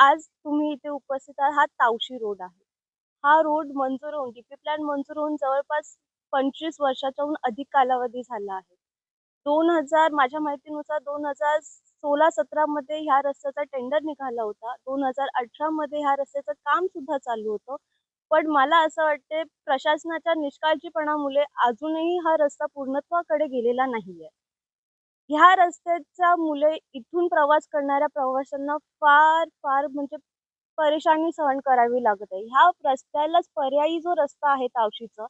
आज तुम्ही इथे उपस्थित आहात हा तावशी रोड आहे. हा रोड मंजूर होऊन डीपी प्लॅन मंजूर होऊन जवळपास 25 वर्षाच्याहून अधिक कालावधी झाला आहे. 2000 माझ्या माहितीनुसार 2016-17 मध्ये ह्या रस्त्याचा टेंडर निघाला होता. 2018 मध्ये ह्या रस्त्याचं काम सुद्धा चालू होतं. पण मला असं वाटते प्रशासनाच्या निष्काळजीपणामुळे अजूनही हा रस्ता पूर्णत्वाकडे गेलेला नाहीये. ह्या रस्त्याच्या मुले इथून प्रवास करणाऱ्या प्रवाशांना फार म्हणजे परेशानी सहन करावी लागत आहे. ह्या रस्त्यालाच पर्यायी जो रस्ता आहे तावशीचा,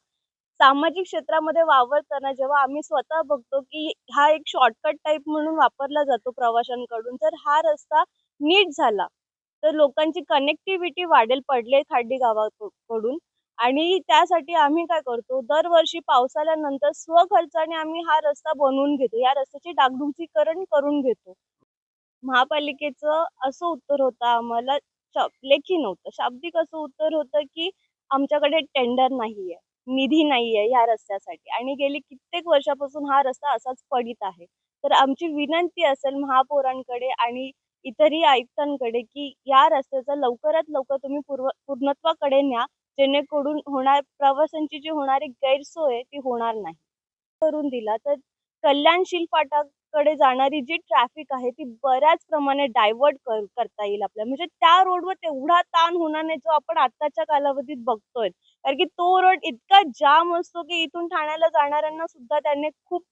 सामाजिक क्षेत्रामध्ये वावरताना जेव्हा आम्ही स्वतः बघतो, की हा एक शॉर्टकट टाइप म्हणून वापरला जातो प्रवाशांकडून. जर हा रस्ता नीट झाला, तर लोकांची कनेक्टिव्हिटी वाढेल पडले खाडी गावाकडून आणि त्यासाठी आम्ही काय करतो, दरवर्षी पावसाळ्यानंतर स्वखर्चाने आम्ही हा रस्ता बनवून घेतो. या रस्त्याचे डागडुजीकरण करून घेतो. महापालिकेचं असं उत्तर होतं आम्हाला लेखी नव्हतं. शाब्दिक असं उत्तर होतं, की आमच्याकडे टेंडर नाहीये, निधी नाहीये ह्या रस्त्यासाठी आणि गेली कित्येक वर्षापासून हा रस्ता असाच पडीत आहे. तर आमची विनंती असेल महापौरांकडे आणि इतरही आयुक्तांकडे, की या रस्त्याचा लवकरात लवकर तुम्ही पूर्णत्वाकडे न्या, जेणेकरून प्रवाशांची जी होणारी गैरसोय आहे ती होणार नाही. करून दिला तर कल्याणशील फाटाकडे जाणारी जी ट्रॅफिक आहे ती बऱ्याच प्रमाणे डायव्हर्ट करता येईल आपल्याला. म्हणजे त्या रोडवर तेवढा ताण होणार नाही जो आपण आत्ताच्या कालावधीत बघतोय. कारण की तो रोड इतका जाम असतो की इथून ठाण्याला जाणाऱ्यांना सुद्धा त्याने खूप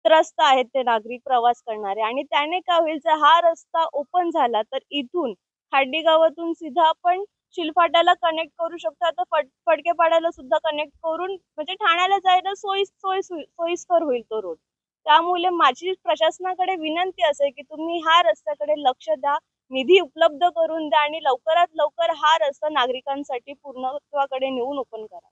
त्रस्त आहेत ते नागरिक प्रवास करणारे आणि त्याने काय होईल जर हा रस्ता ओपन झाला तर इथून खाडी गावातून सीधा आपण शिलफाट्याला कनेक्ट करू शकतो. आता फडकेपाड्याला सुद्धा कनेक्ट करून म्हणजे ठाण्याला जायला सोयीस्कर होईल तो रोड. त्यामुळे माझी प्रशासनाकडे विनंती असेल, की तुम्ही ह्या रस्त्याकडे लक्ष द्या, निधी उपलब्ध करून द्या आणि लवकरात लवकर हा रस्ता नागरिकांसाठी पूर्णत्वाकडे नेऊन ओपन करा.